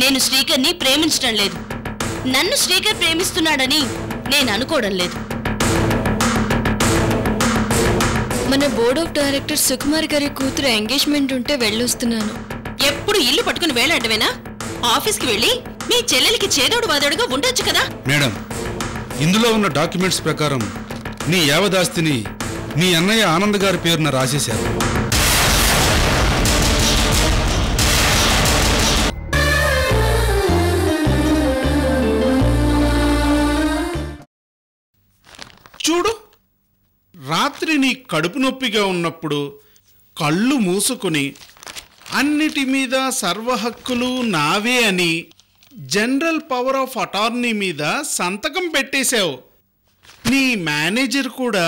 నేను శ్రీకర్ని ప్రేమించడం లేదు, నన్ను శ్రీకర్ ప్రేమిస్తున్నాడని నేను అనుకోవడం లేదు. మన బోర్డ్ ఆఫ్ డైరెక్టర్ సుకుమార్ గారి కూతురు ఎంగేజ్మెంట్ ఉంటే వెళ్ళొస్తున్నాను. ఎప్పుడు ఇల్లు పట్టుకుని వేలాడమేనా? ఆఫీస్కి వెళ్ళి మీ చెల్లెలికి చేదోడు వాదోడుగా ఉండొచ్చు కదా. మేడం, ఇందులో ఉన్న డాక్యుమెంట్స్ ప్రకారం నీ యావదాస్తిని నీ అన్నయ్య ఆనంద్ గారి పేరున రాసేశారు. చూడు, రాత్రి నీ కడుపు నొప్పిగా ఉన్నప్పుడు కళ్ళు మూసుకుని అన్నిటి మీద సర్వ హక్కులు నావే అని జనరల్ పవర్ ఆఫ్ అటార్నీ మీద సంతకం పెట్టేశావు. నీ మేనేజర్ కూడా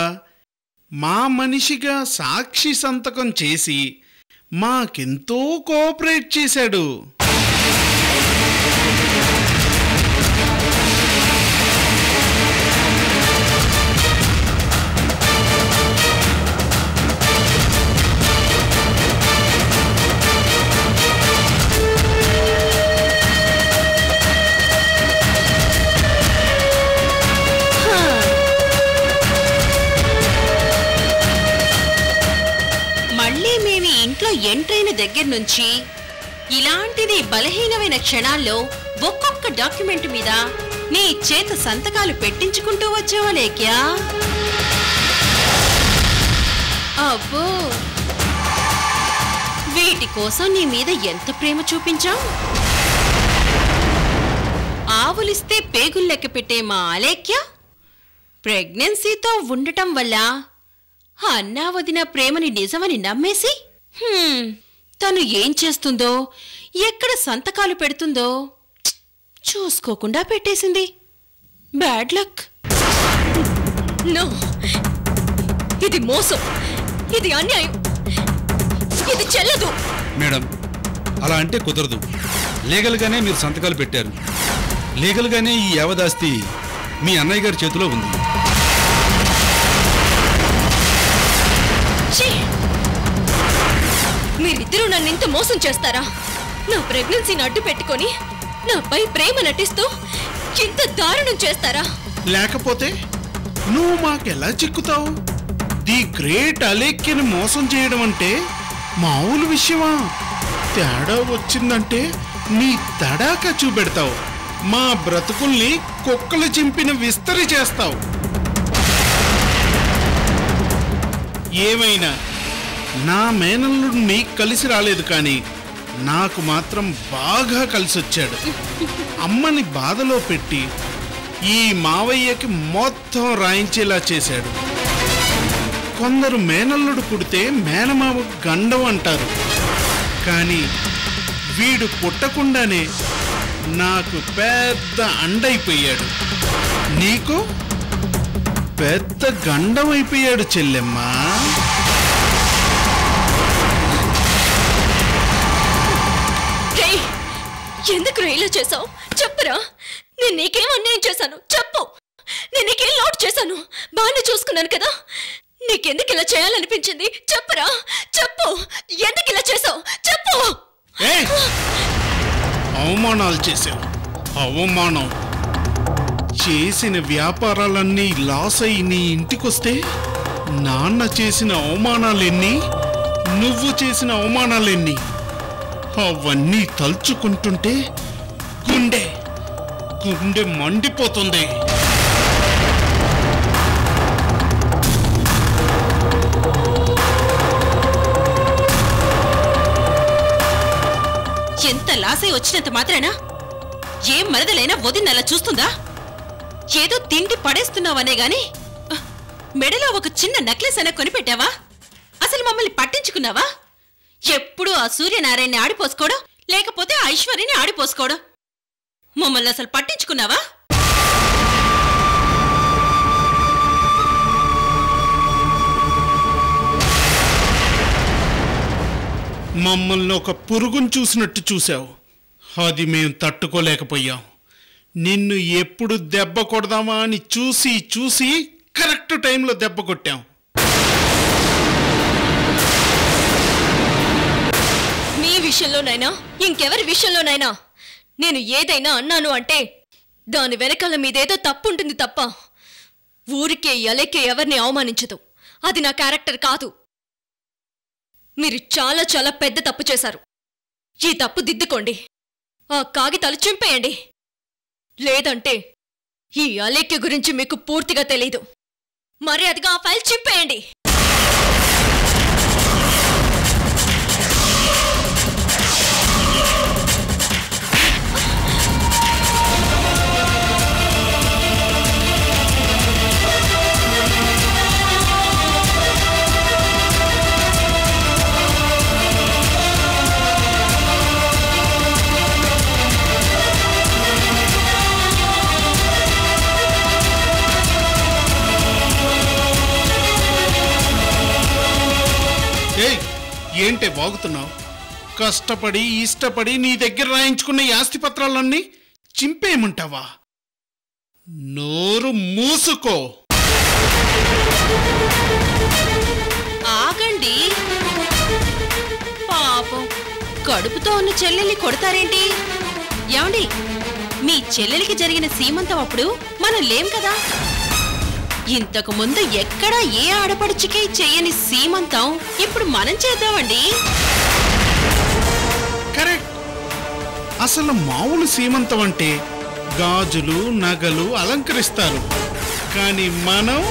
మా మనిషిగా సాక్షి సంతకం చేసి మాకెంతో కోఆపరేట్ చేశాడు. ఎంట్రైన దగ్గర నుంచి ఇలాంటిది బలహీనమైన క్షణాల్లో ఒక్కొక్క డాక్యుమెంట్ మీద నీ చేత సంతకాలు పెట్టించుకుంటూ వచ్చావా లేక్యా? అబ్బో, వీటి కోసం నీ మీద ఎంత ప్రేమ చూపించావు. ఆవులిస్తే పేగులు లెక్క పెట్టే మా అలేఖ్య ప్రెగ్నెన్సీతో ఉండటం వల్ల అన్నా వదిన ప్రేమని నిజమని నమ్మేసి తను ఏం చేస్తుందో, ఎక్కడ సంతకాలు పెడుతుందో చూసుకోకుండా పెట్టేసింది. Bad luck. నో, ఇది మోసం, ఇది అన్యాయం, ఇది చెల్లదు. మేడం, అలా అంటే కుదరదు. లీగల్గానే మీరు సంతకాలు పెట్టారు. లీగల్గానే ఈ యావదాస్తి మీ అన్నయ్య గారి చేతిలో ఉంది. మీరిద్దరూ నన్ను ఇంత మోసం చేస్తారా? నా ప్రెగ్నెన్సీని అడ్డు పెట్టుకొని నాపై ప్రేమ నటిస్తూ ఇంత దారుణం చేస్తారా? లేకపోతే నువ్వు మాకెలా చిక్కుతావు? ది గ్రేట్ అలేఖ్యని మోసం చేయడం అంటే మామూలు విషయమా? తేడా వచ్చిందంటే నీ తడాక చూపెడతావు. మా బ్రతుకుల్ని కుక్కలు చింపిన విస్తరి చేస్తావు. ఏమైనా నా మేనల్లుడు నీకు కలిసి రాలేదు, కానీ నాకు మాత్రం బాగా కలిసొచ్చాడు. అమ్మని బాధలో పెట్టి ఈ మావయ్యకి మొత్తం రాయించేలా చేశాడు. కొందరు మేనల్లుడు పుడితే మేనమావ గండం అంటారు, కానీ వీడు పుట్టకుండానే నాకు పెద్ద అండైపోయాడు. నీకు పెద్ద గండం అయిపోయాడు చెల్లెమ్మా. ఎందుకు ఇలా చేసావు? చెప్పురా. నేను నీకేం అన్యాయం చేశాను? చెప్పు. నేను నీకేం లోటు చేశాను? బాగానే చూసుకున్నాను కదా. నీకెందుకు ఇలా చేయాలనిపించింది? చెప్పురా, చెప్పు. ఎందుకు ఇలా చేసావు? చెప్పు. అవమానాలు చేసావు. అవమానం చేసిన వ్యాపారాలన్నీ లాస్ అయి నీ ఇంటికొస్తే నాన్న చేసిన అవమానాలెన్ని, నువ్వు చేసిన అవమానాలెన్ని, అవన్నీ తలుచుకుంటుంటే గుండె గుండె మండిపోతుంది. ఎంత లాసై వచ్చినంత మాత్రానా ఏం మరదలైనా వదినలా చూస్తుందా? ఏదో తిండి పడేస్తున్నావనే గాని మెడలో ఒక చిన్న నెక్లెస్ అయినా కొనిపెట్టావా? అసలు మమ్మల్ని పట్టించుకున్నావా? ఎప్పుడు ఆ సూర్యనారాయణని ఆడిపోసుకోవడం, లేకపోతే ఆ ఐశ్వర్యని ఆడిపోసుకోవడం. మమ్మల్ని అసలు పట్టించుకున్నావా? మమ్మల్ని ఒక పురుగును చూసినట్టు చూసావు. అది మేం తట్టుకోలేకపోయాం. నిన్ను ఎప్పుడు దెబ్బ కొడదామా అని చూసి చూసి కరెక్ట్ టైంలో దెబ్బ కొట్టాం. మీ విషయంలోనైనా ఇంకెవరి విషయంలోనైనా నేను ఏదైనా అన్నాను అంటే దాని వెనకాల మీదేదో తప్పు ఉంటుంది తప్ప ఊరికే అలేకే ఎవరిని అవమానించదు. అది నా క్యారెక్టర్ కాదు. మీరు చాలా చాలా పెద్ద తప్పు చేశారు. ఈ తప్పు దిద్దుకోండి. ఆ కాగితాలు చింపేయండి. లేదంటే ఈ అలేఖ్య గురించి మీకు పూర్తిగా తెలీదు. మర్యాదగా ఆ ఫైల్ చింపేయండి. ఏంటే వాగుతున్నావు? కష్టపడి ఇష్టపడి నీ దగ్గర రాయించుకున్న ఈ ఆస్తి పత్రాలన్నీ చింపేయమంటావా? నోరు మూసుకో. ఆగండి. పాపం కడుపుతో ఉన్న చెల్లెల్ని కొడతారేంటి? ఏమండి, మీ చెల్లెలికి జరిగిన సీమంతం అప్పుడు మనం లేం కదా. ఇంతకు ముందు ఎక్కడా ఏ ఆడపడుచుకి చెయ్యని సీమంతం ఇప్పుడు మనం చేద్దామండి. కరెక్ట్. అసలు మామూలు సీమంతం అంటే గాజులు నగలు అలంకరిస్తారు. కానీ మనం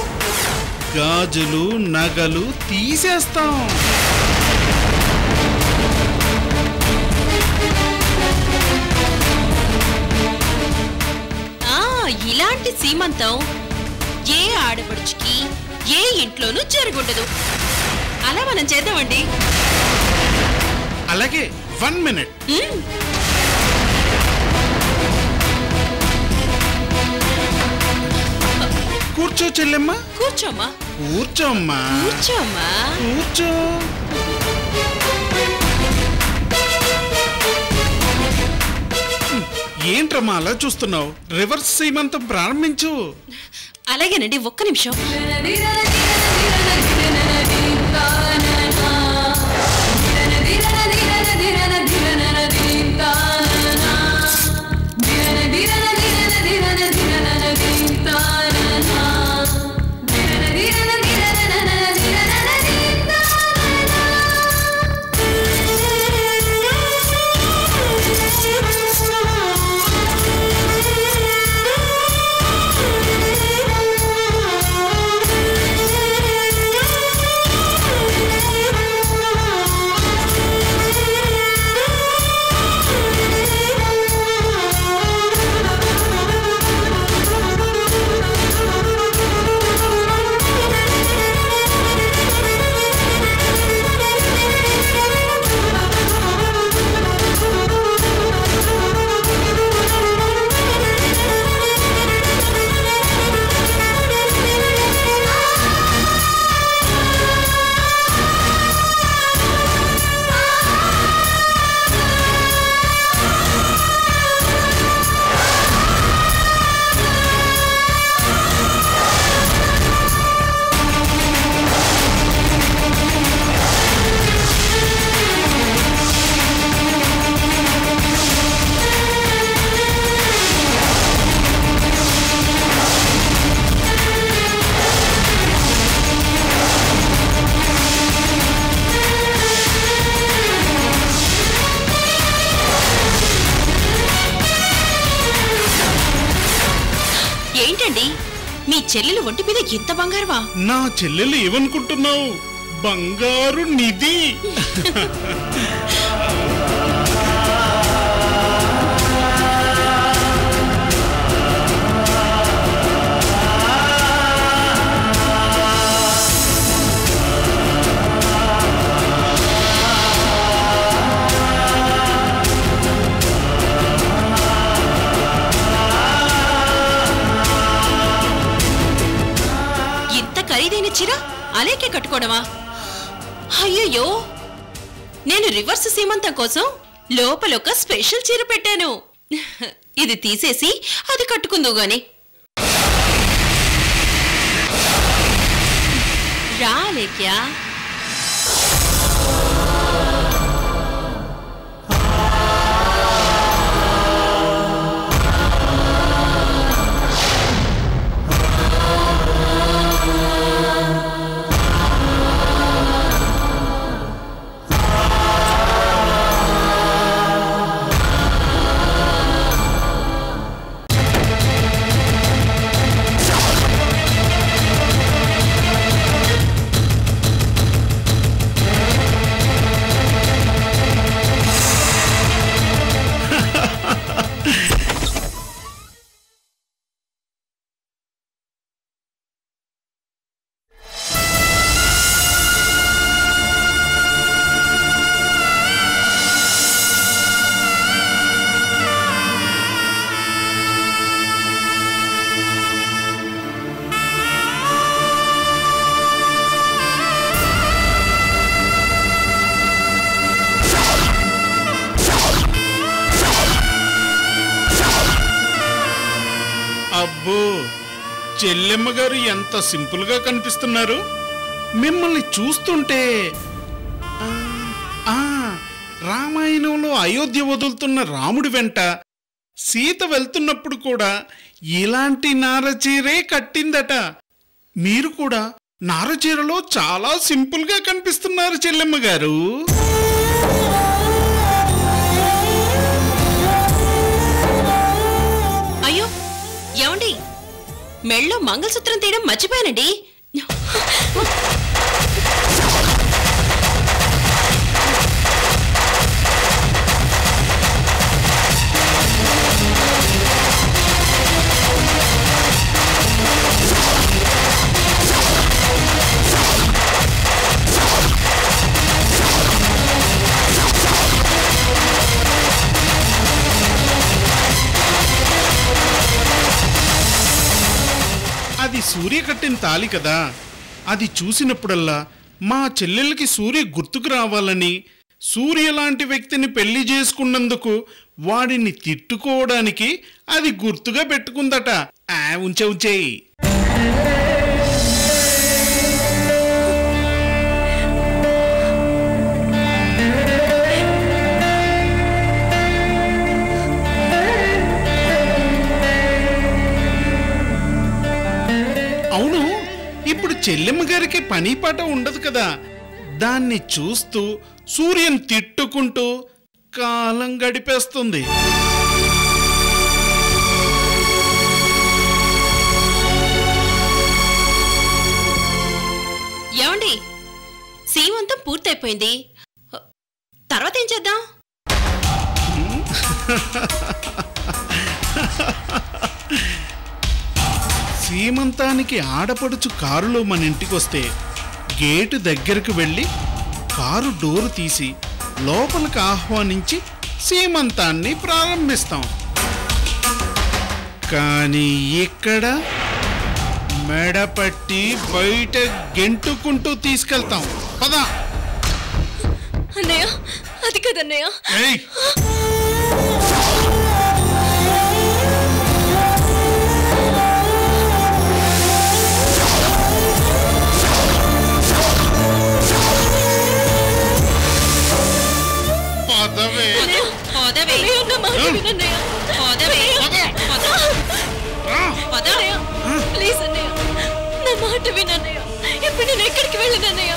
గాజులు నగలు తీసేస్తాం. ఇలాంటి సీమంతం ఏ ఆడపడుచుకి ఏ ఇంట్లోనూ జరుగుండదు. అలా మనం చేద్దామండి. అలాగే 1 minute. కూర్చో చెల్లెమ్మా. కూర్చోమ్మా. కూర్చోమ్మా. కూర్చోమ్మా. కూర్చో. ఏంట్రమ్మా అలా చూస్తున్నావు? రివర్స్ సీమంతం ప్రారంభించు. అలాగేనండి, ఒక్క నిమిషం. ఏంటండి, మీ చెల్లెలు ఒంటి మీద ఇంత బంగారమా? నా చెల్లెలు ఏమనుకుంటున్నావు? బంగారు నిధి. ఖరీదైన చీర అలేకే కట్టుకోవడమా? అయ్యయ్యో, నేను రివర్స్ సీమంతం కోసం లోపలొక స్పెషల్ చీర పెట్టాను. ఇది తీసేసి అది కట్టుకుందో గాని. రా అలేఖ్యా. అబ్బో, చెల్లెమ్మ గారు ఎంత సింపుల్ గా కనిపిస్తున్నారు. మిమ్మల్ని చూస్తుంటే రామాయణంలో అయోధ్య వదులుతున్న రాముడి వెంట సీత వెళ్తున్నప్పుడు కూడా ఇలాంటి నారచీరే కట్టిందట. మీరు కూడా నారచీరలో చాలా సింపుల్ గా కనిపిస్తున్నారు చెల్లెమ్మ గారు. అయ్యో ఏమండి, మెళ్ళో మంగళసూత్రం తీయడం మర్చిపోయానండి. అది సూర్య కట్టిన తాళి కదా. అది చూసినప్పుడల్లా మా చెల్లెలకి సూర్య గుర్తుకు రావాలని, సూర్య లాంటి వ్యక్తిని పెళ్లి చేసుకున్నందుకు వాడిని తిట్టుకోవడానికి అది గుర్తుగా పెట్టుకుందట. ఉంచేయి. అవును, ఇప్పుడు చెల్లెమ్మ గారికి పని పాట ఉండదు కదా. దాన్ని చూస్తూ సూర్యుని తిట్టుకుంటూ కాలం గడిపేస్తుంది. ఏమండి, సీమంతం పూర్తయిపోయింది, తర్వాత ఏం చేద్దాం? సీమంతానికి ఆడపడుచు కారులో మన ఇంటికొస్తే గేటు దగ్గరకు వెళ్ళి కారు డోరు తీసి లోపలికి ఆహ్వానించి సీమంతాన్ని ప్రారంభిస్తాం. కానీ ఇక్కడ మెడపట్టి బయట గెంటుకుంటూ తీసుకెళ్తాం. పదా అన్నయ్య, అది కదన్నయ్య. ప్లీజ్ అన్నయ్య, నా మాట వినన్నయ్య. ఇప్పుడు నేను ఎక్కడికి వెళ్ళనన్నయ్య.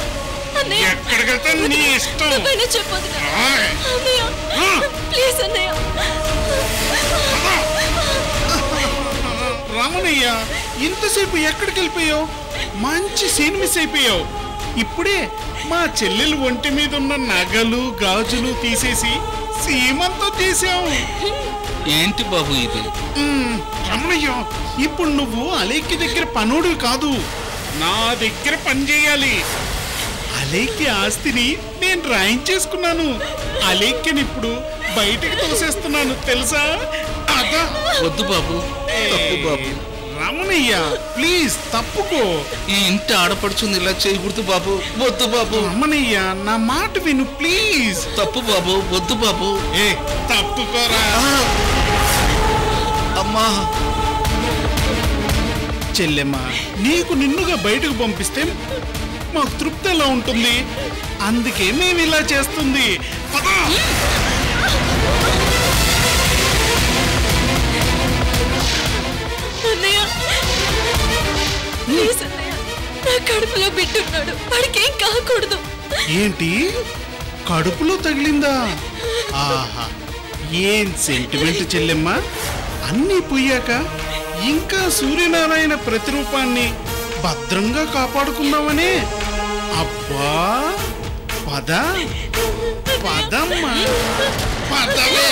అన్నయ్య, చెప్పదు అన్నయ్య. ప్లీజ్ అన్నయ్య. రామనయ్య, ఇంతసేపు ఎక్కడికి వెళ్ళిపోయావు? మంచి సీన్ మిస్ అయిపోయావు. ఇప్పుడే మా చెల్లెలు ఒంటి మీద ఉన్న నగలు గాజులు తీసేసి సీమంతో చేసావు. ఏంటి బాబు ఇది? రమణయ్య, ఇప్పుడు నువ్వు అలేఖ్య దగ్గర పనుడు కాదు, నా దగ్గర పని చేయాలి. అలేఖ్య ఆస్తిని నేను రాయించేసుకున్నాను. అలేఖ్యని ఇప్పుడు బయటికి తోసేస్తున్నాను, తెలుసా? అదా వద్దు బాబు, తప్పు బాబు. రమణయ్య, ప్లీజ్ తప్పుకో. ఈ ఇంటి ఆడపడుచుంది ఇలా చేయకూడదు బాబు, వద్దు బాబు. రమణయ్య, నా మాట విను ప్లీజ్. తప్పు బాబు, వద్దు బాబు. తప్పుకోరా. అమ్మా చెల్లెమ్మ, నీకు నిన్నుగా బయటకు పంపిస్తే మాకు తృప్తి ఎలా ఉంటుంది? అందుకే మేము ఇలా చేస్తుంది. అన్నయ్య, ప్లీజ్ అన్నయ్య, నా కడుపులో బిడ్డున్నాడు, వాడికి ఏం కాకూడదు. ఏంటి, కడుపులో తగిలిందా? ఆహా, ఏం సెంటిమెంట్ చెల్లెమ్మ. అన్నీ పోయాక ఇంకా సూర్యనారాయణ ప్రతిరూపాన్ని భద్రంగా కాపాడుకున్నావనే. అబ్బా, పద పదమ్మా, పదవే.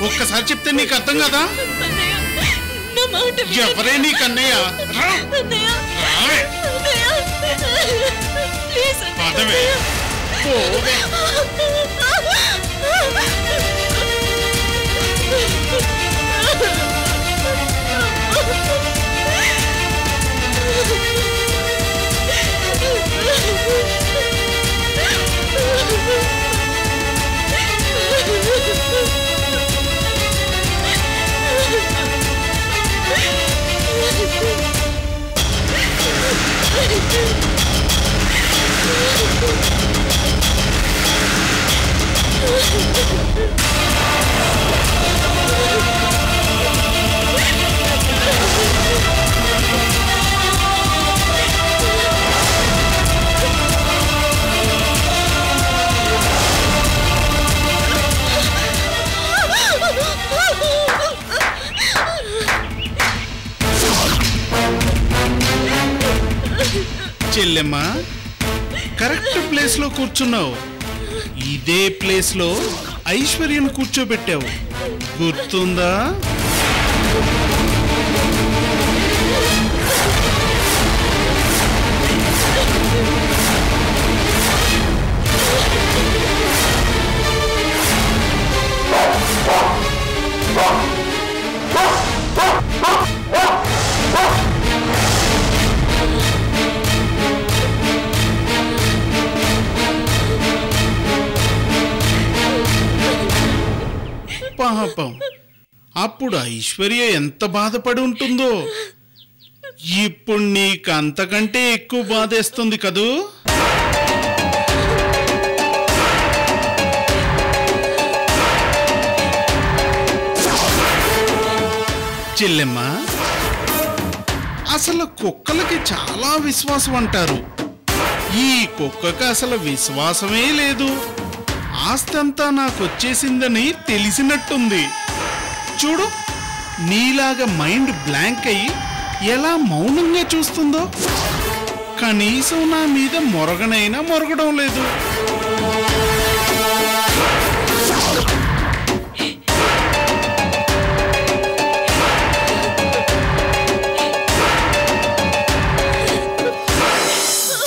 ఒక్కసారి చెప్తే నీకు అర్థం కదా? అన్నయ్య, నా మాట విను. ఎవరే నీకు అన్నయ్య? రా. అన్నయ్య, రావే. అన్నయ్య, ప్లీజ్ అన్నయ్య. పదవే. పోవే. చెల్లెమ్మ, కరెక్ట్ ప్లేస్ లో కూర్చున్నావు. ఇదే ప్లేస్ లో ఐశ్వర్యం కూర్చోబెట్టావు, గుర్తుందా? పాపం, అప్పుడు ఐశ్వర్య ఎంత బాధపడి ఉంటుందో. ఇప్పుడు నీకు అంతకంటే ఎక్కువ బాధేస్తుంది కదూ? చెల్లెమ్మ, అసలు కుక్కలకి చాలా విశ్వాసం అంటారు. ఈ కుక్కకి అసలు విశ్వాసమే లేదు. ఆస్తి అంతా నాకొచ్చేసిందని తెలిసినట్టుంది. చూడు, నీలాగా మైండ్ బ్లాంక్ అయ్యి ఎలా మౌనంగా చూస్తుందో. కనీసం నా మీద మొరగనైనా మొరగడం లేదు.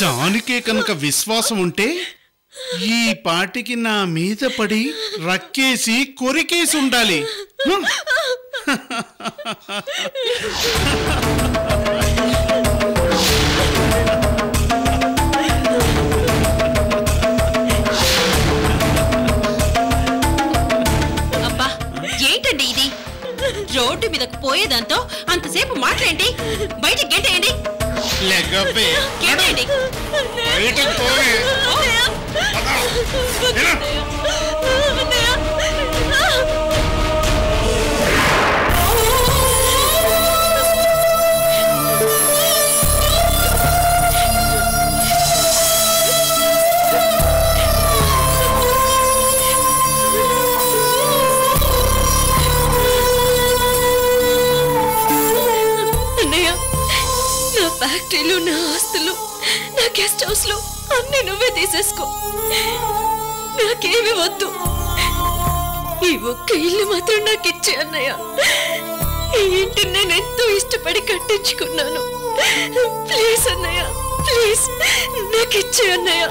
దానికే కనుక విశ్వాసం ఉంటే ఈ పాటికి నా మీద పడి రక్కేసి కొరికేసి ఉండాలి. అబ్బా, ఏంటండి ఇది? రోడ్డు మీదకు పోయేదాంతో అంతసేపు మాట్లాడండి. బయటికి గెంటేయండి. లెగ్గబ్బే. గెంటేయండి. బయటకు పోవే. అన్నయ్య, నా ఫ్యాక్టరీలు, నా ఆస్తులు, నా గెస్ట్ హౌస్ లో అన్ని నువ్వే తీసేసుకో. నాకేమి వద్దు. ఈ ఒక్క ఇల్లు మాత్రం నాకు ఇచ్చే అన్నయ్య. ఈ ఇంటిని నేను ఎంతో ఇష్టపడి కట్టించుకున్నాను. ప్లీజ్ అన్నయ్య, ప్లీజ్ నాకు ఇచ్చే అన్నయ్య.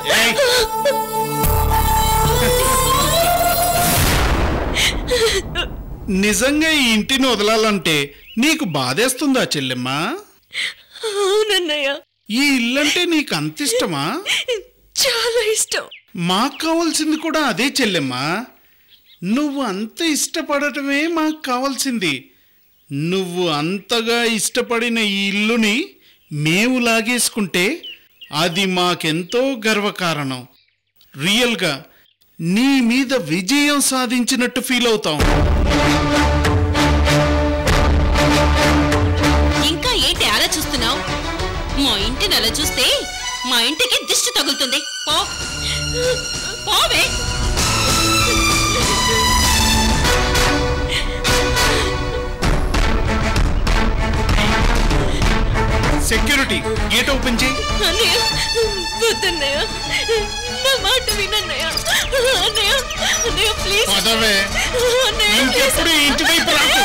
నిజంగా ఈ ఇంటిని వదలాలంటే నీకు బాధేస్తుందా చెల్లెమ్మా? అవునన్నయ్య, ఈ ఇల్లంటే నీకు అంత ఇష్టమా? చాలా ఇష్టం. మాకు కావాల్సింది కూడా అదే చెల్లెమ్మా. నువ్వు అంత ఇష్టపడటమే మాకు కావాల్సింది. నువ్వు అంతగా ఇష్టపడిన ఈ ఇల్లుని మేము లాగేసుకుంటే అది మాకెంతో గర్వకారణం. రియల్గా నీ మీద విజయం సాధించినట్టు ఫీల్ అవుతాం. ఇంకా ఏంటి ఆలోచిస్తున్నావు? మా ఇంటిని అలా చూస్తే మా ఇంటికి దిష్టి తగులుతుంది. పో పోవే. సెక్యూరిటీ, గేట్ ఓపెన్ చేయి. అన్నయ్య, వద్దన్నయ్య, నా మాట వినన్నయ్య. అన్నయ్య అన్నయ్య ప్లీజ్ పదవే, అన్నయ్య ఇంకెప్పుడు ఇంటి వైపు రాకు.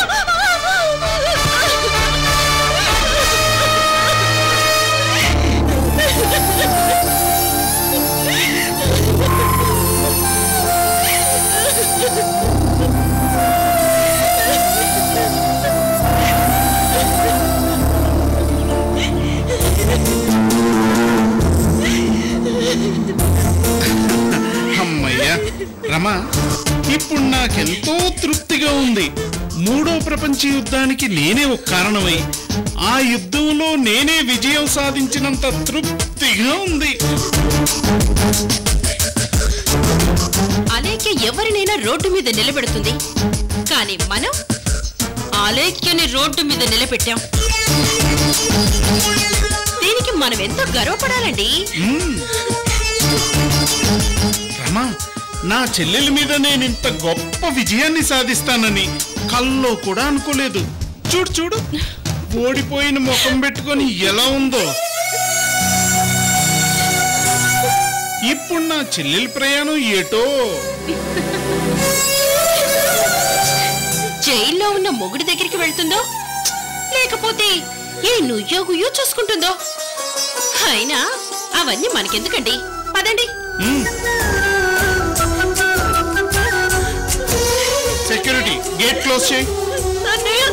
అమ్మయ్యా రమా, ఇప్పుడు నాకెంతో తృప్తిగా ఉంది. 3వ ప్రపంచ యుద్ధానికి నేనే ఒక కారణమై ఆ యుద్ధంలో నేనే విజయం సాధించినంత తృప్తిగా ఉంది. అలేఖ్య ఎవరినైనా రోడ్డు మీద నిలబెడుతుంది, కానీ మనం అలేఖ్యని రోడ్డు మీద నిలబెట్టాం. దీనికి మనం ఎంతో గర్వపడాలండి. రమా, నా చెల్లెల మీద నేను ఇంత గొప్ప విజయాన్ని సాధిస్తానని కల్లో కూడా అనుకోలేదు. చూడు చూడు, ఓడిపోయిన ముఖం పెట్టుకొని ఎలా ఉందో. ఇప్పుడు నా చెల్లెల ప్రయాణం ఏటో. జైల్లో ఉన్న మొగుడి దగ్గరికి వెళ్తుందో, లేకపోతే ఏ నుయ్యో గుయ్యో చూసుకుంటుందో. అయినా అవన్నీ మనకెందుకండి, పదండి. సెక్యూరిటీ గేట్ క్లోజ్ చేయి. అన్నయ్య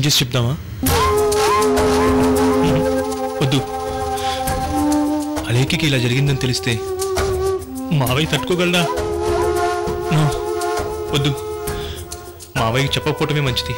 ఫోన్ చేసి చెప్దామా? వద్దు. అలేఖ్యకి ఇలా జరిగిందని తెలిస్తే మావయ్య తట్టుకోగలడా? వద్దు, మావయ్యకి చెప్పకపోవటమే మంచిది.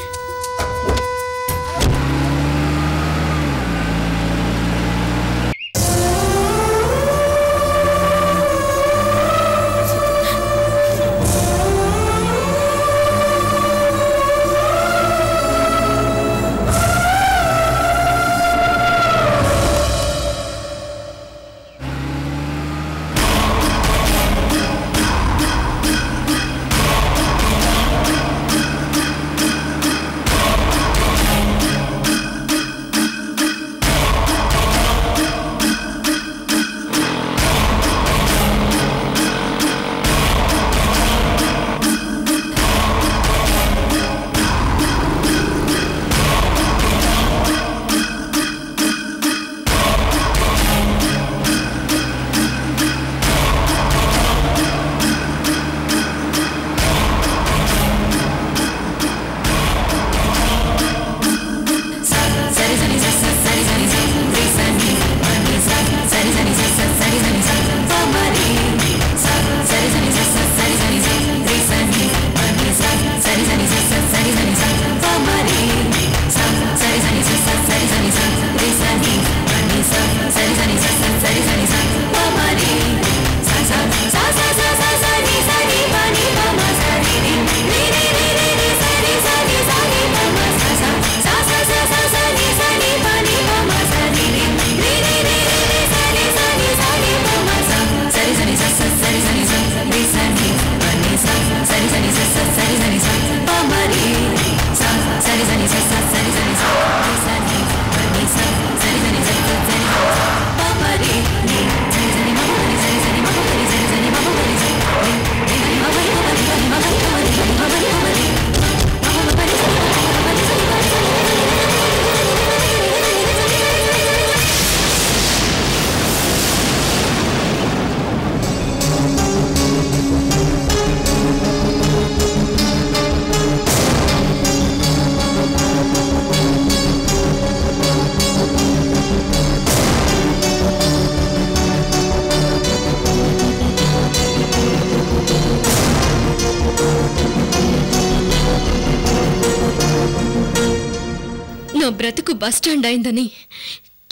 నా బ్రతుకు బస్టాండ్ అయిందని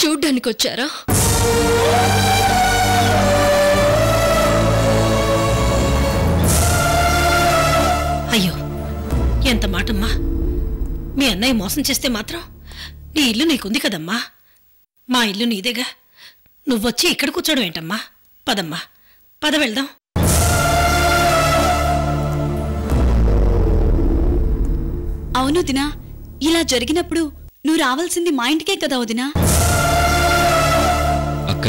చూడ్డానికి వచ్చారా? అయ్యో, ఎంత మాటమ్మా! మీ అన్నయ్య మోసం చేస్తే మాత్రం నీ ఇల్లు నీకుంది కదమ్మా. మా ఇల్లు నీదేగా. నువ్వొచ్చి ఇక్కడ కూర్చోడం ఏంటమ్మా? పదమ్మా, పద వెళ్దాం. అవును దినా, ఇలా జరిగినప్పుడు నువ్వు రావాల్సింది మా ఇంటికే కదా వదినా. అక్క,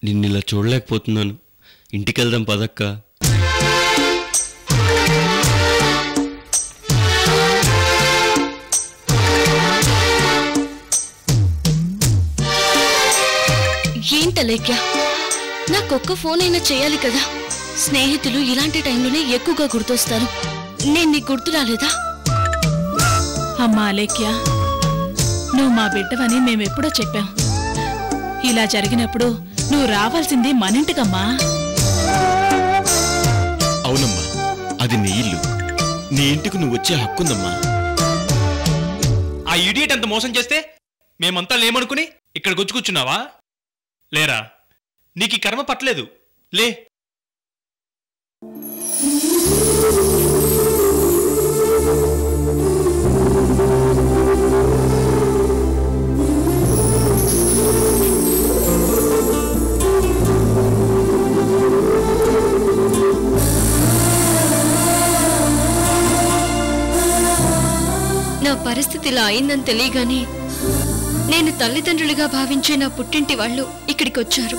నిన్నిలా చూడలేకపోతున్నాను. ఇంటికెళ్దాం పదక్క. ఏంటలేఖ్య, నాకొక్క ఫోన్ అయినా చేయాలి కదా. స్నేహితులు ఇలాంటి టైంలోనే ఎక్కువగా గుర్తొస్తారు. నేను నీకు గుర్తు రాలేదా? అమ్మా అలేఖ్య, నువ్వు మా బిడ్డవని మేమెప్పుడో చెప్పాం. ఇలా జరిగినప్పుడు నువ్వు రావాల్సింది మనింటికమ్మా. అవునమ్మా, అది నీ ఇల్లు. నీ ఇంటికి నువ్వు వచ్చే హక్కుందమ్మా. ఆ ఇడియట్ అంత మోసం చేస్తే మేమంతా లేమనుకుని ఇక్కడికి వచ్చి కూర్చున్నావా? లేరా, నీకు కర్మ పట్టలేదు. లే. నా పరిస్థితి ఇలా అయిందని తెలియగానే నేను తల్లిదండ్రులుగా భావించే నా పుట్టింటి వాళ్ళు ఇక్కడికి వచ్చారు.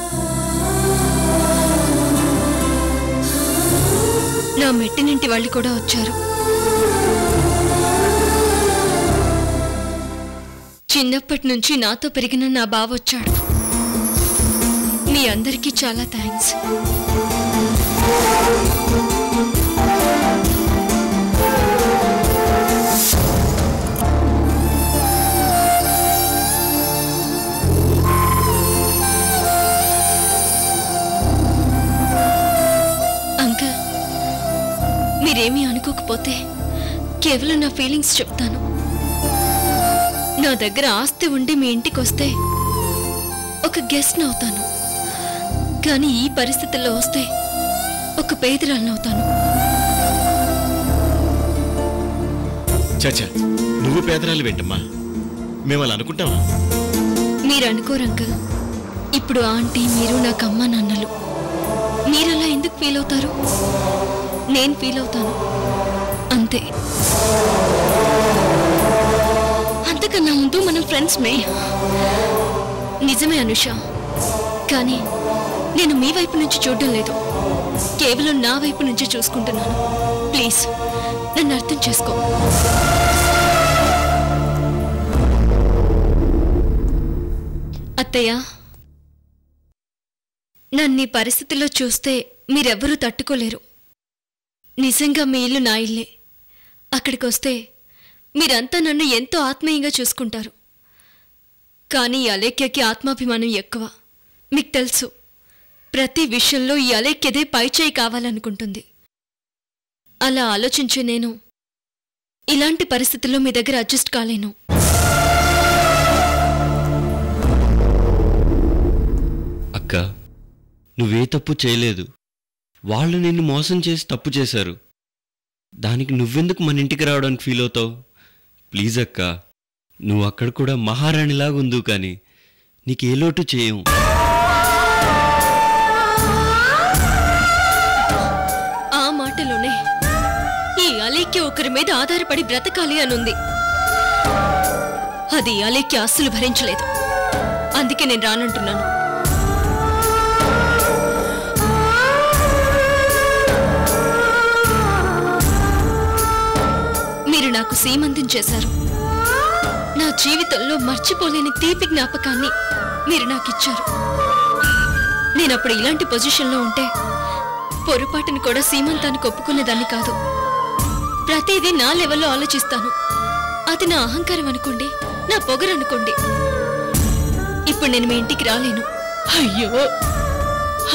నా మెట్టినింటి వాళ్ళు కూడా వచ్చారు. చిన్నప్పటి నుంచి నాతో పెరిగిన నా బావ వచ్చాడు. మీ అందరికీ చాలా థ్యాంక్స్. నమ్మకపోతే కేవలం నా ఫీలింగ్స్ చెప్తాను. నా దగ్గర ఆస్తి ఉండి మీ ఇంటికి వస్తే ఒక గెస్ట్ అవుతాను, కానీ ఈ పరిస్థితుల్లో వస్తే ఒక పేదరాలను అవుతాను. చాచా, నువ్వు పేదరాలు వెంటమ్మా, మేము అలా అనుకుంటావా? మీరు అనుకోరు అంకుల్. ఇప్పుడు ఆంటీ మీరు నాకు అమ్మ నాన్నలు. మీరలా ఎందుకు ఫీల్ అవుతారు? నేను ఫీల్ అవుతాను అంతే. అంతకన్నా ముందు మనం ఫ్రెండ్స్ మే. నిజమే అనుష, కానీ నేను మీ వైపు నుంచి చూడడం లేదు, కేవలం నా వైపు నుంచి చూసుకుంటున్నాను. ప్లీజ్ నన్ను అర్థం చేసుకో. అత్తయ్య, నన్ను ఈ పరిస్థితిలో చూస్తే మీరెవ్వరూ తట్టుకోలేరు. నిజంగా మీ ఇల్లు నా ఇల్లే. అక్కడికి వస్తే మీరంతా నన్ను ఎంతో ఆత్మీయంగా చూసుకుంటారు. కానీ ఈ అలేఖ్యకి ఆత్మాభిమానం ఎక్కువ. మీకు తెలుసు, ప్రతి విషయంలో ఈ అలేఖ్యదే పైచేయి కావాలనుకుంటుంది. అలా ఆలోచించే నేను ఇలాంటి పరిస్థితుల్లో మీ దగ్గర అడ్జస్ట్ కాలేను. అక్క, నువ్వే తప్పు చేయలేదు. వాళ్ళు నిన్ను మోసం చేసి తప్పు చేశారు. దానికి నువ్వెందుకు మన ఇంటికి రావడానికి ఫీల్ అవుతావు? ప్లీజ్ అక్క, నువ్వు అక్కడ కూడా మహారాణిలాగా ఉందు, కానీ నీకే లోటు చేయం. ఆ మాటలోనే ఈ అలేఖ్య ఒకరి మీద ఆధారపడి బ్రతకాలి అనుంది. అది అలేఖ్య అస్సలు భరించలేదు. అందుకే నేను రానంటున్నాను. మీరు నాకు సీమంతం చేశారు. నా జీవితంలో మర్చిపోలేని తీపి జ్ఞాపకాన్ని మీరు నాకిచ్చారు. నేనప్పుడు ఇలాంటి పొజిషన్లో ఉంటే పొరపాటును కూడా సీమంతానికి ఒప్పుకునేదాన్ని కాదు. ప్రతిదీ నా లెవెల్లో ఆలోచిస్తాను. అది నా అహంకారం అనుకోండి, నా పొగరు అనుకోండి. ఇప్పుడు నేను మీ ఇంటికి రాలేను. అయ్యో,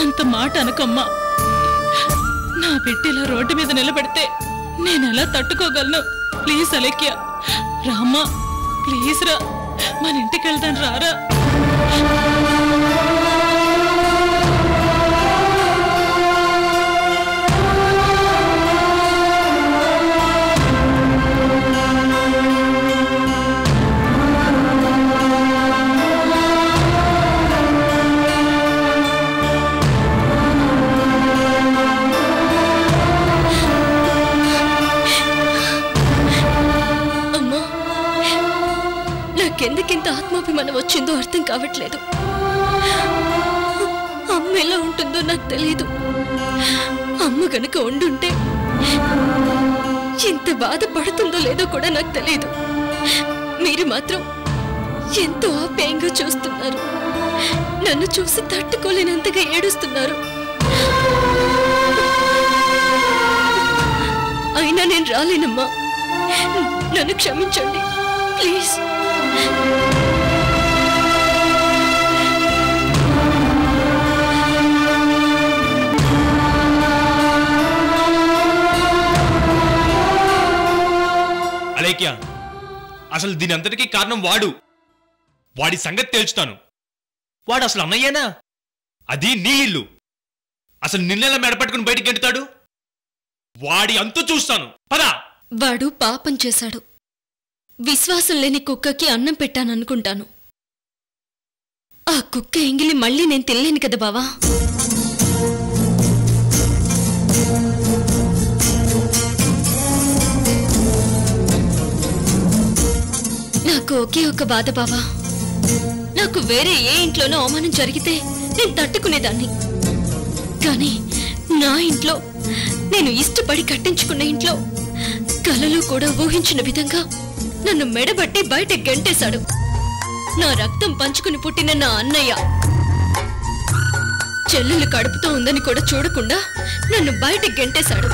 అంత మాట అనకమ్మా. నా బిడ్డలా రోడ్డు మీద నిలబెడితే నేనెలా తట్టుకోగలను? ప్లీజ్ అలేఖ్య, రామ్మా, ప్లీజ్ రా, మన ఇంటికి వెళ్దాం, రారా. నాకెందుకింత ఆత్మాభిమానం వచ్చిందో అర్థం కావట్లేదు. అమ్మ ఎలా ఉంటుందో నాకు తెలియదు. అమ్మ గనుక ఉండుంటే ఎంత బాధపడుతుందో లేదో కూడా నాకు తెలియదు. మీరు మాత్రం ఎంతో ఆప్యాయంగా చూస్తున్నారు. నన్ను చూసి తట్టుకోలేనంతగా ఏడుస్తున్నారు. అయినా నేను రాలేనమ్మా. నన్ను క్షమించండి ప్లీజ్. అలేఖ్య, అసలు దీని అంతటికీ కారణం వాడు. వాడి సంగతి తేల్చుతాను. వాడు అసలు అన్నయ్యేనా? అది నీ ఇల్లు. అసలు నిన్నెలా మెడపట్టుకుని బయటికి గెంటుతాడు? వాడి అంతు చూస్తాను. పదా. వాడు పాపం చేశాడు. విశ్వాసం లేని కుక్కకి అన్నం పెట్టాననుకుంటాను. ఆ కుక్క ఎంగిలి మళ్ళీ నేను తినలేను కదా బావా. నాకు ఒకే ఒక బాధ బావా. నాకు వేరే ఏ ఇంట్లోనో అవమానం జరిగితే నేను తట్టుకునేదాన్ని. కానీ నా ఇంట్లో, నేను ఇష్టపడి కట్టించుకున్న ఇంట్లో కలలో కూడా ఊహించిన విధంగా నన్ను మెడబట్టి బయట గెంటేశాడు. నా రక్తం పంచుకుని పుట్టిన నా అన్నయ్య చెల్లెలు కడుపుతో ఉందని కూడా చూడకుండా నన్ను బయట గెంటేశాడు.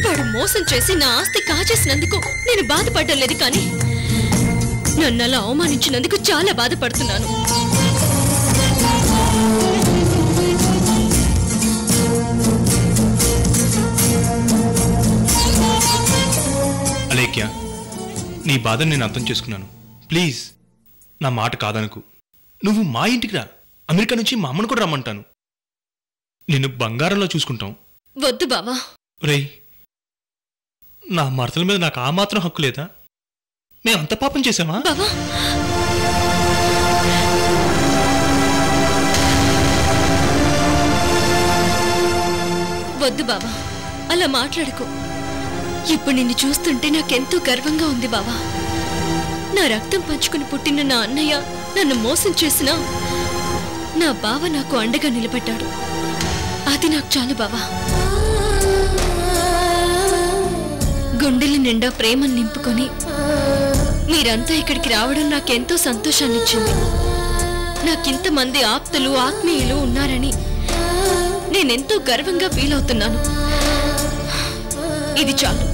వాడు మోసం చేసి నా ఆస్తి కాజేసినందుకు నేను బాధపడ్డం లేదు, కానీ నన్ను అలా అవమానించినందుకు చాలా బాధపడుతున్నాను. నీ బాధను నేను అర్థం చేసుకున్నాను. ప్లీజ్ నా మాట కాదనుకు. నువ్వు మా ఇంటికి రా. అమెరికా నుంచి మా అమ్మను కూడా రమ్మంటాను. నిన్ను బంగారంలో చూసుకుంటాం. వద్దు బావా. రేయ్, నా మరతల మీద నాకు ఆ మాత్రం హక్కు లేదా? మేము అంత పాపం చేశామా? బావా, వద్దు బావా, అలా మాట్లాడుకో. ఇప్పుడు నిన్ను చూస్తుంటే నాకెంతో గర్వంగా ఉంది బావా. నా రక్తం పంచుకుని పుట్టిన నా అన్నయ్య నన్ను మోసం చేసినా నా బావ నాకు అండగా నిలబడ్డాడు. అది నాకు చాలు బావా. గుండెల నిండా ప్రేమను నింపుకొని మీరంతా ఇక్కడికి రావడం నాకెంతో సంతోషాన్నిచ్చింది. నాకింతమంది ఆప్తులు ఆత్మీయులు ఉన్నారని నేనెంతో గర్వంగా ఫీల్ అవుతున్నాను. ఇది చాలు.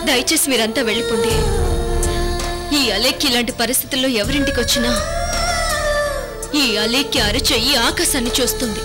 దయచేసి మీరంతా వెళ్ళిపోండి. ఈ అలేఖ్య ఇలాంటి పరిస్థితుల్లో ఎవరింటికి వచ్చినా ఈ అలేఖ్య అరచెయ్యి ఆకాశాన్ని చూస్తుంది.